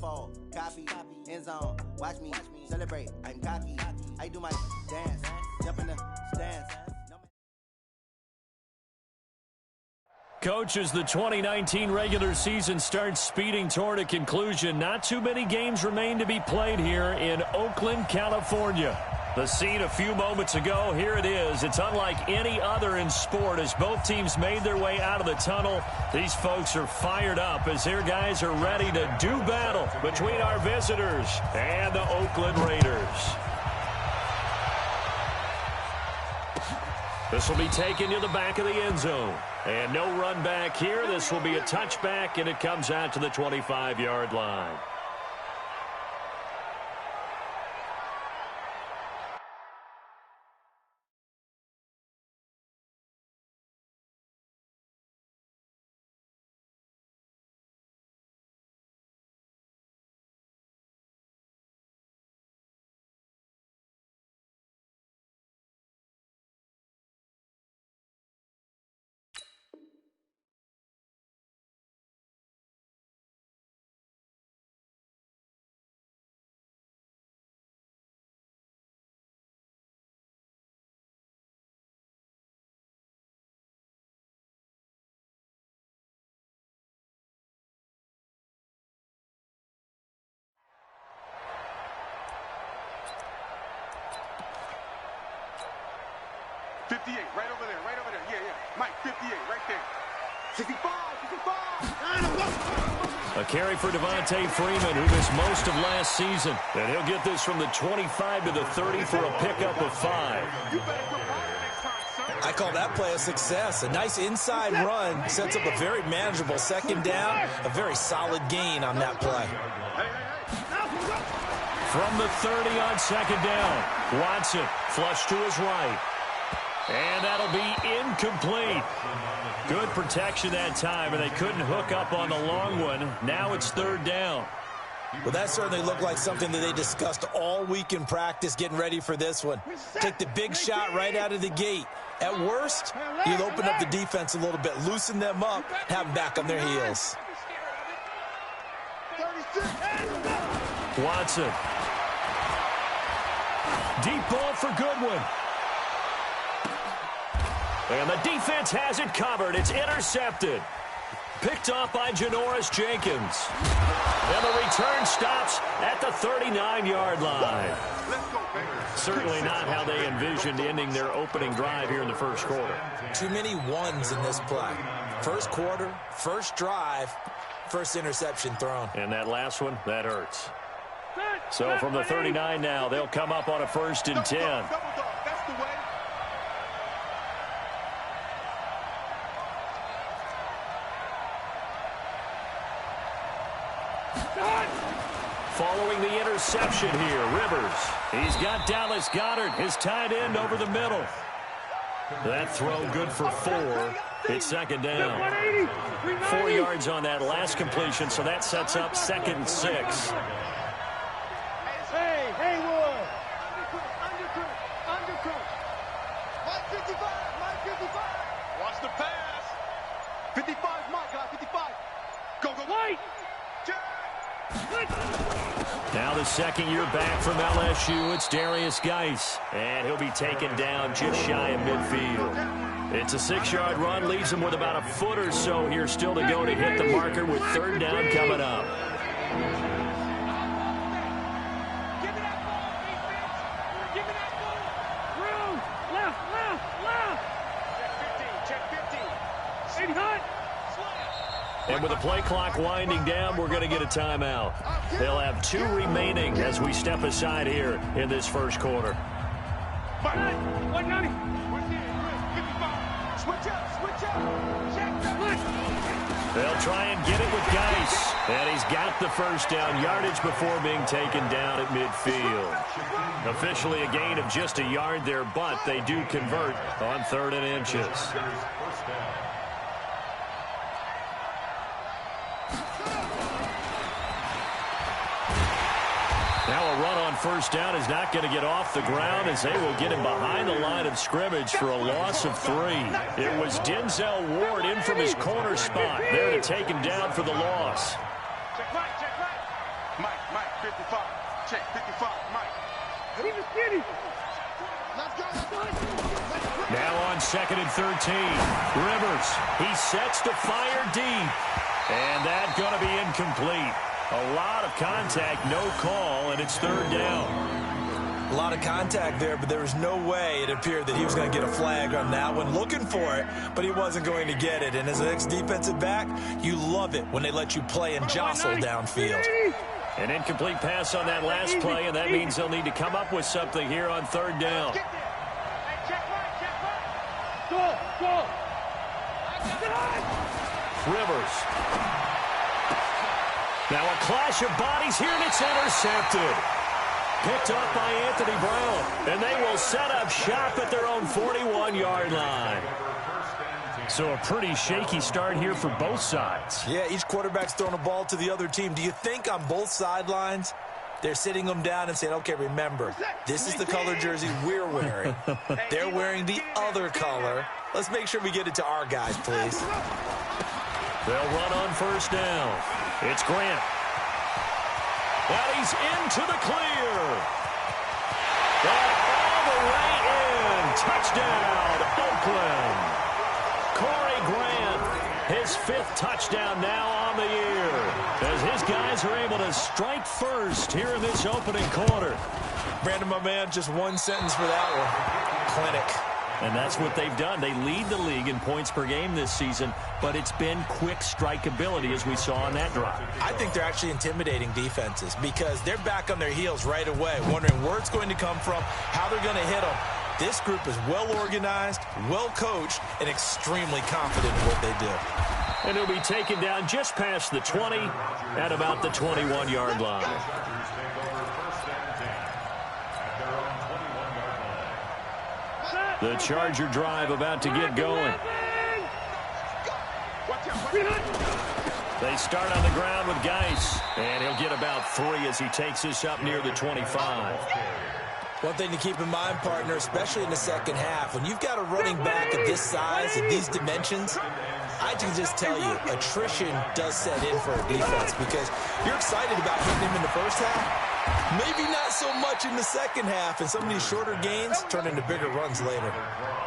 unfold, copy, end zone, watch me celebrate, I'm cocky, I do my dance, jump in the stands. Coach, as the 2019 regular season starts speeding toward a conclusion, not too many games remain to be played here in Oakland, California. The scene a few moments ago, here it is. It's unlike any other in sport as both teams made their way out of the tunnel. These folks are fired up as their guys are ready to do battle between our visitors and the Oakland Raiders. This will be taken to the back of the end zone. And no run back here. This will be a touchback, and it comes out to the 25-yard line. Right over there, yeah. Mike, 58, right there. 65. A carry for Devontae Freeman, who missed most of last season. And he'll get this from the 25 to the 30 for a pickup of 5. I call that play a success. A nice inside run sets up a very manageable second down, a very solid gain on that play. From the 30 on second down, Watson flush to his right. And that'll be incomplete. Good protection that time, and they couldn't hook up on the long one. Now it's third down. Well, that certainly looked like something that they discussed all week in practice getting ready for this one. Take the big shot right out of the gate. At worst, you'll open up the defense a little bit, loosen them up, have them back on their heels. Watson. Deep ball for Goodwin. And the defense has it covered. It's intercepted. Picked off by Janoris Jenkins. And the return stops at the 39-yard line. Certainly not how they envisioned ending their opening drive here in the first quarter. Too many ones in this play. First quarter, first drive, first interception thrown. And that last one, that hurts. So from the 39 now, they'll come up on a 1st and 10. That's the way. Following the interception here, Rivers. He's got Dallas Goedert, his tight end, over the middle. That throw good for 4. It's second down. 4 yards on that last completion, so that sets up 2nd and 6. Hey, Haywood. Undercook. Mike 55. Watch the pass. 55, my guy, 55. Go. White. Now the second year back from LSU, it's Darius Geis. And he'll be taken down just shy of midfield. It's a 6-yard run, leaves him with about a foot or so here still to go to hit the marker with third down coming up. And with the play clock winding down, we're going to get a timeout. They'll have 2 remaining as we step aside here in this first quarter. They'll try and get it with Geis. And he's got the first down yardage before being taken down at midfield. Officially a gain of just a yard there, but they do convert on 3rd and inches. Now a run on first down is not going to get off the ground as they will get him behind the line of scrimmage for a loss of 3. It was Denzel Ward in from his corner spot there to take him down for the loss. Mike, 55. Check, 55, Mike. Leave us skinny. Let's go. Now on 2nd and 13. Rivers, he sets to fire deep. And that's going to be incomplete. A lot of contact, no call, and it's 3rd down. A lot of contact there, but there was no way it appeared that he was going to get a flag on that one. Looking for it, but he wasn't going to get it. And as an ex-defensive back, you love it when they let you play and jostle downfield. An incomplete pass on that last play, and that means they'll need to come up with something here on 3rd down. Rivers. Now a clash of bodies here, and it's intercepted. Picked up by Anthony Brown, and they will set up shop at their own 41-yard line. So a pretty shaky start here for both sides. Yeah, each quarterback's throwing a ball to the other team. Do you think on both sidelines they're sitting them down and saying, okay, remember, this is the color jersey we're wearing. They're wearing the other color. Let's make sure we get it to our guys, please. They'll run on 1st down. It's Grant. And he's into the clear. And all the way in. Touchdown, Oakland. Corey Grant, his 5th touchdown now on the year, as his guys are able to strike first here in this opening quarter. Brandon, my man, just one sentence for that one. Clinic. And that's what they've done. They lead the league in points per game this season, but it's been quick strikeability as we saw on that drive. I think they're actually intimidating defenses because they're back on their heels right away, wondering where it's going to come from, how they're going to hit them. This group is well organized, well coached, and extremely confident in what they do. And he'll be taken down just past the 20 at about the 21-yard line. The Charger drive about to get going. They start on the ground with Geis, and he'll get about 3 as he takes this up near the 25. One thing to keep in mind, partner, especially in the second half, when you've got a running back of this size, at these dimensions, I can just tell you, attrition does set in for a defense because you're excited about hitting him in the first half. Maybe not so much in the second half, and some of these shorter gains turn into bigger runs later.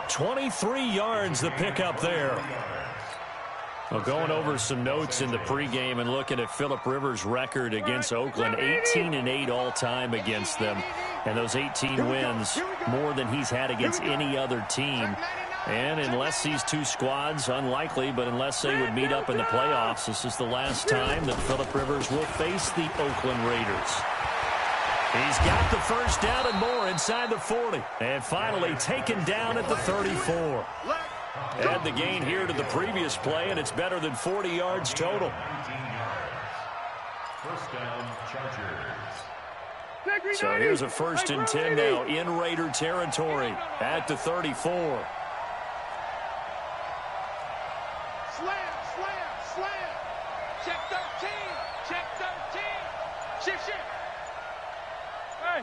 23 yards the pickup there. Well, going over some notes in the pregame and looking at Phillip Rivers' record against Oakland, 18-8 all-time against them. And those 18 wins, more than he's had against any other team. And unless these two squads, unlikely, but unless they would meet up in the playoffs, this is the last time that Phillip Rivers will face the Oakland Raiders. He's got the first down and more inside the 40. And finally taken down at the 34. Add the gain here to the previous play, and it's better than 40 yards total. First down, Chargers. So here's a 1st and 10 now in Raider territory at the 34. Slam. Check 13. Shift. Hey.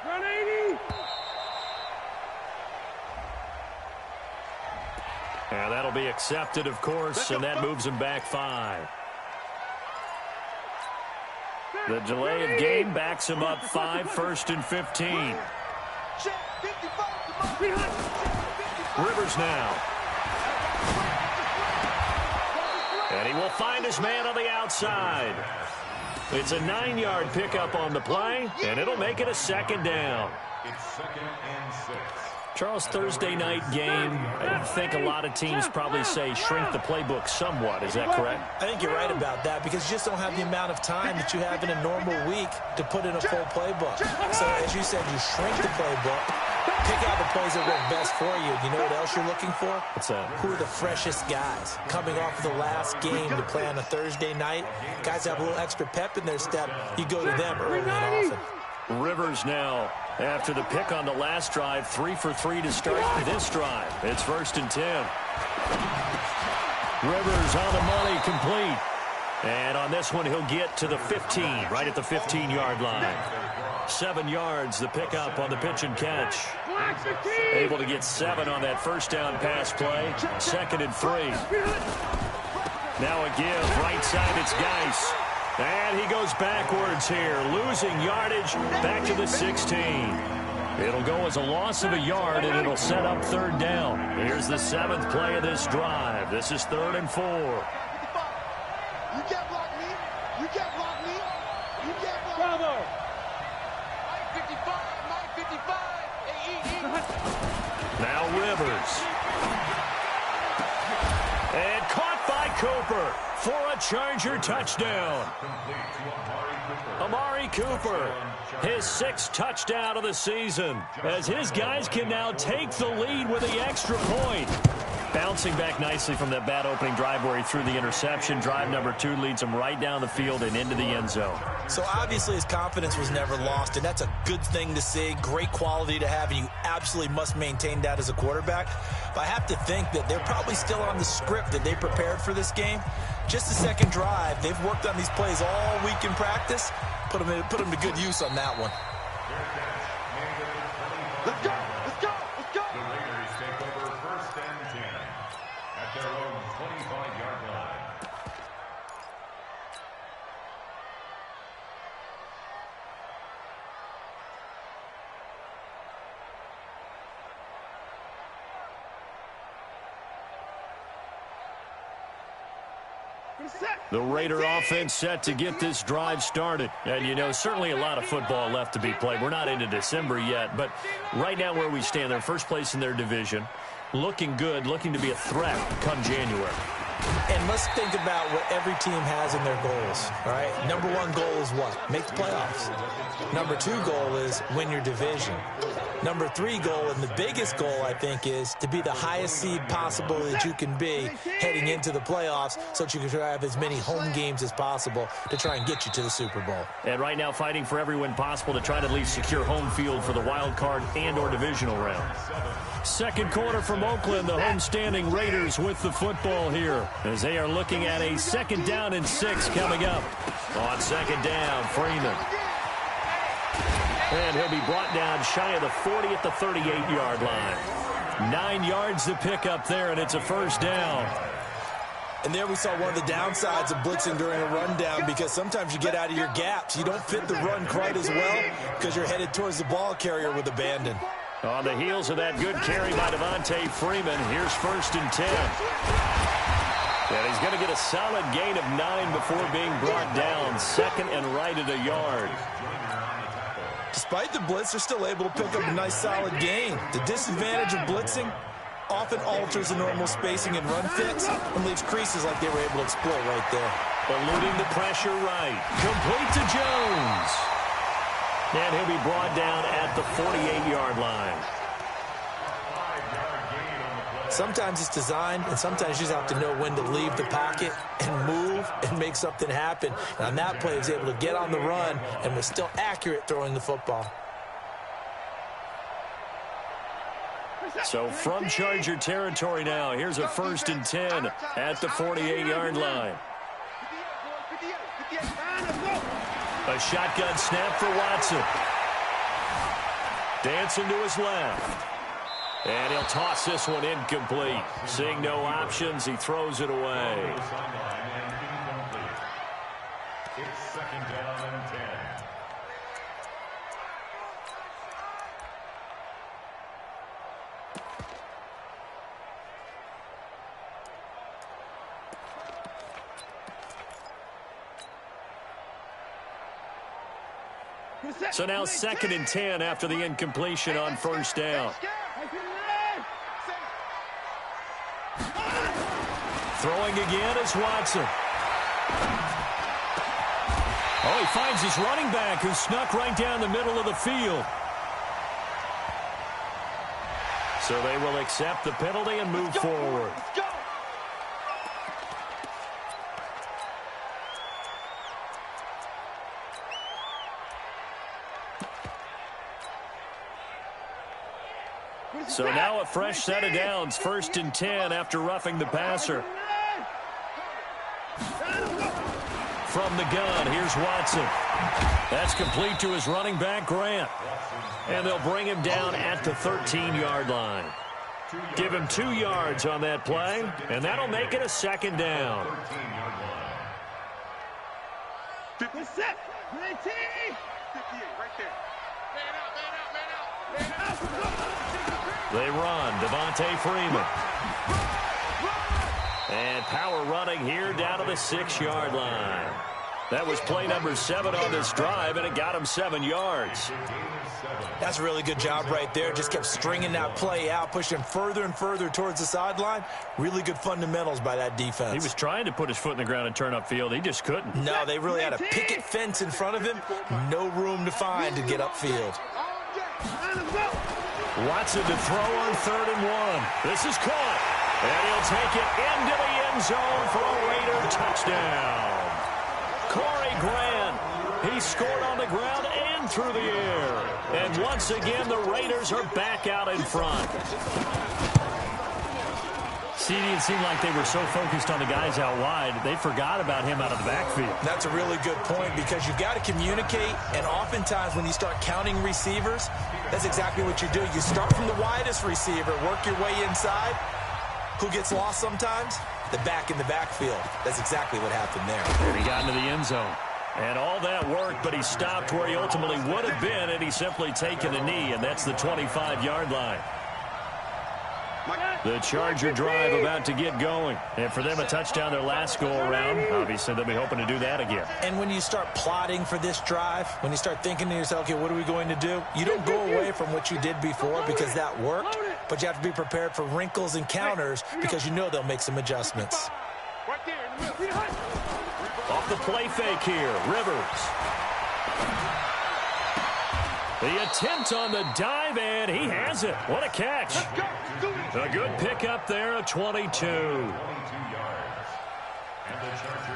Run 80. And that'll be accepted, of course, and that moves him back 5. The delay of game backs him up 5, 1st and 15. Rivers now. And he will find his man on the outside. It's a 9-yard pickup on the play, and it'll make it a 2nd down. It's 2nd and 6. Charles, Thursday night game, I think a lot of teams probably say shrink the playbook somewhat. Is that correct? I think you're right about that because you just don't have the amount of time that you have in a normal week to put in a full playbook. So, as you said, you shrink the playbook, pick out the plays that work best for you. You know what else you're looking for? What's that? Who are the freshest guys coming off of the last game to play on a Thursday night? Guys have a little extra pep in their step. You go to them early and often. Rivers now, after the pick on the last drive, 3 for 3 to start this drive. It's 1st and 10. Rivers on the money, complete. And on this one, he'll get to the 15, right at the 15-yard line. 7 yards, the pickup on the pitch and catch. Able to get 7 on that first down pass play. 2nd and 3. Now a give, right side, it's Geis. And he goes backwards here, losing yardage back to the 16. It'll go as a loss of a yard, and it'll set up third down. Here's the 7th play of this drive. This is 3rd and 4. You can't block me. You can't block me. You can't block me. Bravo. 955. Now Rivers. And caught by Cooper for a Charger touchdown. Amari Cooper, his 6th touchdown of the season, as his guys can now take the lead with the extra point. Bouncing back nicely from that bad opening drive where he threw the interception. Drive number 2 leads him right down the field and into the end zone. So obviously his confidence was never lost, and that's a good thing to see, great quality to have, and you absolutely must maintain that as a quarterback. But I have to think that they're probably still on the script that they prepared for this game. Just the second drive, they've worked on these plays all week in practice. Put them to good use on that one. Let's go. Let's go. Let's go. The Raiders take over 1st and 10 at their own 25-yard line. The Raider offense set to get this drive started. And, you know, certainly a lot of football left to be played. We're not into December yet, but right now where we stand, they're first place in their division. Looking good, looking to be a threat come January. And let's think about what every team has in their goals, all right? Number 1 goal is what? Make the playoffs. Number 2 goal is win your division. Number 3 goal, and the biggest goal, I think, is to be the highest seed possible that you can be heading into the playoffs so that you can have as many home games as possible to try and get you to the Super Bowl. And right now fighting for every win possible to try to at least secure home field for the wild card and or divisional round. Second quarter from Oakland, the homestanding Raiders with the football here as they are looking at a 2nd down and 6 coming up. On 2nd down, Freeman. And he'll be brought down shy of the 40 at the 38-yard line. 9 yards to pick up there, and it's a 1st down. And there we saw one of the downsides of blitzing during a rundown, because sometimes you get out of your gaps. You don't fit the run quite as well because you're headed towards the ball carrier with abandon. On the heels of that good carry by Devontae Freeman, here's 1st and 10. And he's going to get a solid gain of 9 before being brought down. 2nd and right at a yard. Despite the blitz, they're still able to pick up a nice solid gain. The disadvantage of blitzing often alters the normal spacing and run fits and leaves creases like they were able to exploit right there. Eluding the pressure right. Complete to Jones. And he'll be brought down at the 48-yard line. Sometimes it's designed, and sometimes you just have to know when to leave the pocket and move and make something happen. And on that play, he was able to get on the run and was still accurate throwing the football. So from Charger territory now, here's a 1st and 10 at the 48-yard line. A shotgun snap for Watson. Dancing to his left. And he'll toss this one incomplete. Seeing no options, he throws it away. It's 2nd down and 10. So now 2nd and 10 after the incompletion on 1st down. Throwing again is Watson. Oh, he finds his running back who snuck right down the middle of the field. So they will accept the penalty and move forward. So now a fresh set of downs, 1st and 10 after roughing the passer. From the gun, here's Watson. That's complete to his running back, Grant. And they'll bring him down at the 13-yard line. Give him 2 yards on that play, and that'll make it a second down. 57, 19, 58, right there. Man out. They run. Devontae Freeman. And power running here down to the 6-yard line. That was play number 7 on this drive, and it got him 7 yards. That's a really good job right there. Just kept stringing that play out, pushing further and further towards the sideline. Really good fundamentals by that defense. He was trying to put his foot in the ground and turn upfield. He just couldn't. No, they really had a picket fence in front of him. No room to find to get upfield. Watson to throw on 3rd and 1. This is caught. And he'll take it into the end zone for a Raider touchdown. Corey Grant, he scored on the ground and through the air. And once again, the Raiders are back out in front. See, it seemed like they were so focused on the guys out wide, they forgot about him out of the backfield. That's a really good point because you've got to communicate, and oftentimes when you start counting receivers, that's exactly what you do. You start from the widest receiver, work your way inside. Who gets lost sometimes? The back in the backfield. That's exactly what happened there. And he got into the end zone. And all that worked, but he stopped where he ultimately would have been, and he's simply taken a knee, and that's the 25-yard line. The Charger drive about to get going. And for them, a touchdown their last go-around. Obviously, they'll be hoping to do that again. And when you start plotting for this drive, when you start thinking to yourself, okay, what are we going to do? You don't go away from what you did before because that worked, but you have to be prepared for wrinkles and counters because you know they'll make some adjustments. Off the play fake here, Rivers. The attempt on the dive, and he has it. What a catch. A good pickup there of 22.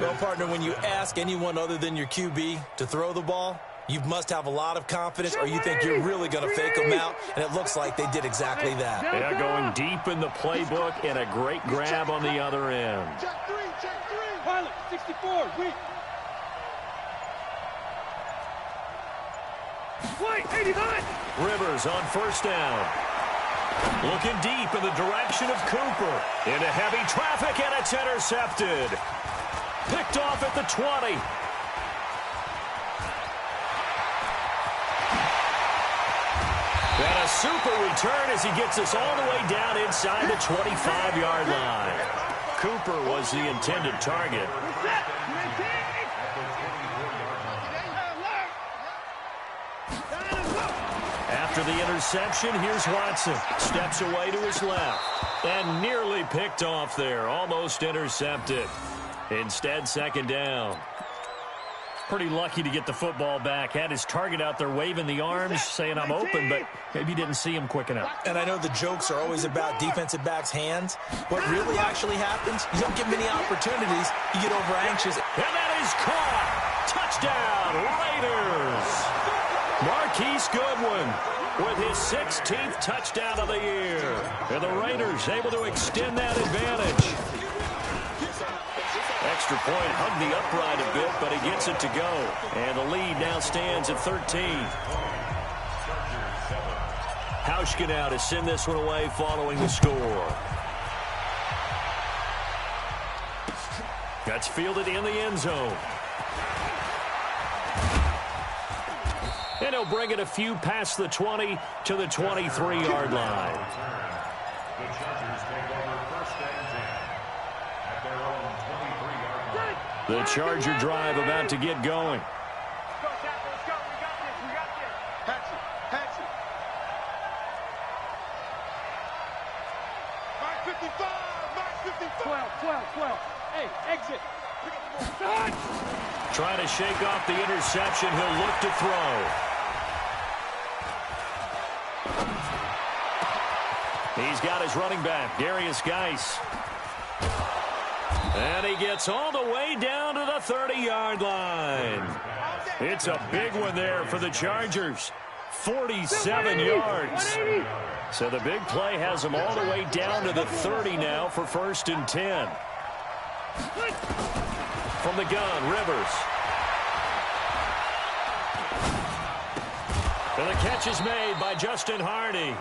Well, partner, when you ask anyone other than your QB to throw the ball, you must have a lot of confidence or you think you're really going to fake them out, and it looks like they did exactly that. Yeah, going deep in the playbook and a great grab on the other end. Check 3, check 3. Pilot, 64, weak. White, 89. Rivers on 1st down. Looking deep in the direction of Cooper. Into heavy traffic, and it's intercepted. Picked off at the 20. And a super return as he gets us all the way down inside the 25-yard line. Cooper was the intended target. After the interception, here's Watson. Steps away to his left. And nearly picked off there. Almost intercepted. Instead, 2nd down. Pretty lucky to get the football back. Had his target out there waving the arms, saying I'm open, but maybe didn't see him quick enough. And I know the jokes are always about defensive backs' hands. What really actually happens, you don't get many opportunities. You get over anxious. And that is caught. Touchdown, Raiders. Marquise Goodwin with his 16th touchdown of the year. And the Raiders able to extend that advantage. Extra point, hugged the upright a bit, but he gets it to go. And the lead now stands at 13. Hauschka now to send this one away following the score. That's fielded in the end zone. And he'll bring it a few past the 20 to the 23-yard line. The Chargers take over 1st and 10 at their own 23-yard line. The Charger drive about to get going. Let's go, Captain. Let's go. We got this. Patch it. Mark 55. 12. Hey, exit. Trying to shake off the interception. He'll look to throw. He's got his running back, Darius Geis. And he gets all the way down to the 30-yard line. It's a big one there for the Chargers. 47 yards. So the big play has them all the way down to the 30 now for 1st and 10. From the gun, Rivers. And the catch is made by Justin Hardy.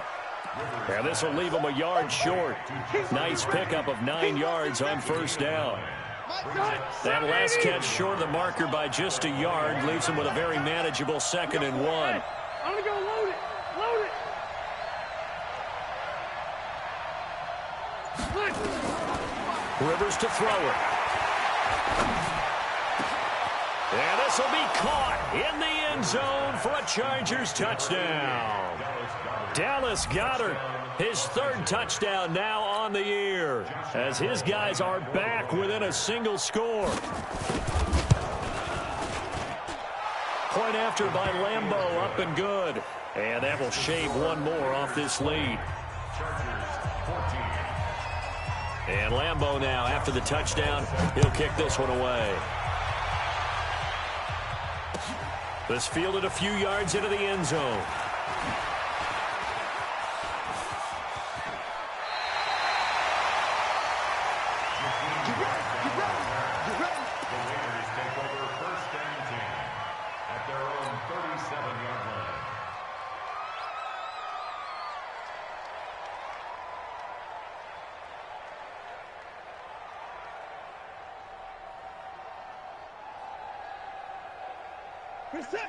And this will leave him a yard short. Nice pickup of 9 yards on first down. That last catch short of the marker by just a yard leaves him with a very manageable 2nd and 1. I'm going to go load it. Load it. Rivers to throw it. And this will be caught in the end zone for a Chargers touchdown. Dallas Goedert, his 3rd touchdown now on the year, as his guys are back within a single score. Point after by Lambeau, up and good. And that will shave one more off this lead. And Lambeau now, after the touchdown, he'll kick this one away. This fielded a few yards into the end zone.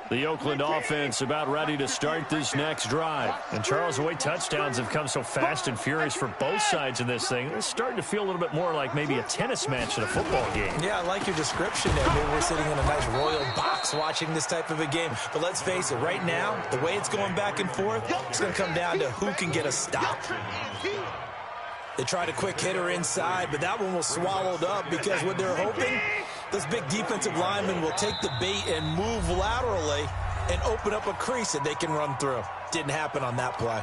The Oakland offense about ready to start this next drive. And Charles, the way touchdowns have come so fast and furious for both sides in this thing, it's starting to feel a little bit more like maybe a tennis match than a football game. Yeah, I like your description there. Maybe we're sitting in a nice royal box watching this type of a game. But let's face it, right now, the way it's going back and forth, it's going to come down to who can get a stop. They tried a quick hitter inside, but that one was swallowed up because what they're hoping, this big defensive lineman will take the bait and move laterally and open up a crease that they can run through. Didn't happen on that play.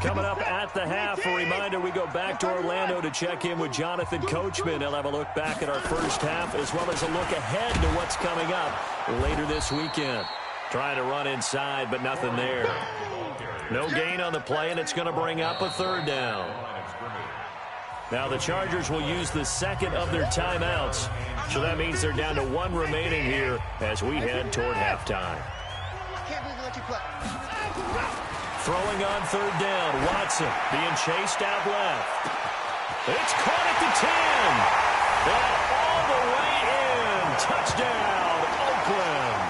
Coming up at the half, a reminder, we go back to Orlando to check in with Jonathan Coachman. He'll have a look back at our first half as well as a look ahead to what's coming up later this weekend. Trying to run inside, but nothing there. No gain on the play, and it's going to bring up a 3rd down. Now the Chargers will use the 2nd of their timeouts, so that means they're down to 1 remaining here as we head toward halftime. Throwing on 3rd down, Watson being chased out left. It's caught at the 10. And all the way in. Touchdown, Oakland.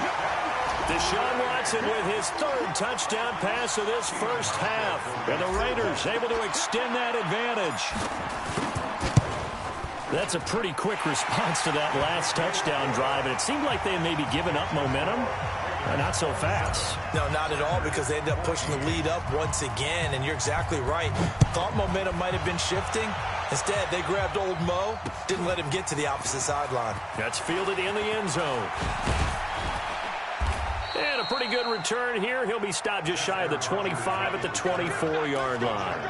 Deshaun Watson with his 3rd touchdown pass of this first half. And the Raiders able to extend that advantage. That's a pretty quick response to that last touchdown drive. And it seemed like they had maybe given up momentum. Not so fast. No, not at all, because they ended up pushing the lead up once again. And you're exactly right. Thought momentum might have been shifting. Instead, they grabbed old Mo. Didn't let him get to the opposite sideline. That's fielded in the end zone. And a pretty good return here. He'll be stopped just shy of the 25 at the 24-yard line.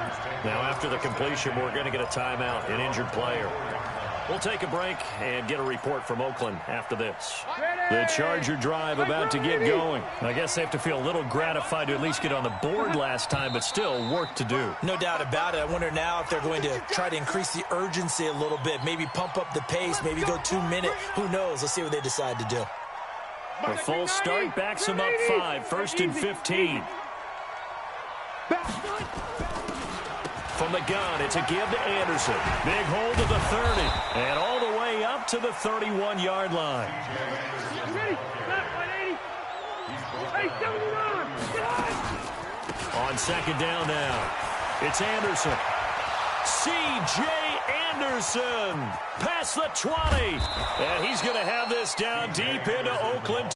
Now, after the completion, we're going to get a timeout, an injured player. We'll take a break and get a report from Oakland after this. The Charger drive about to get going. I guess they have to feel a little gratified to at least get on the board last time, but still work to do. No doubt about it. I wonder now if they're going to try to increase the urgency a little bit, maybe pump up the pace, maybe go 2-minute. Who knows? Let's see what they decide to do. A full start backs him up 5, 1st and 15. From the gun, it's a give to Anderson. Big hold to the 30. And all the way up to the 31-yard line. On 2nd down now, it's Anderson. C.J. Anderson past the 20. And he's going to have this down deep into Oakland.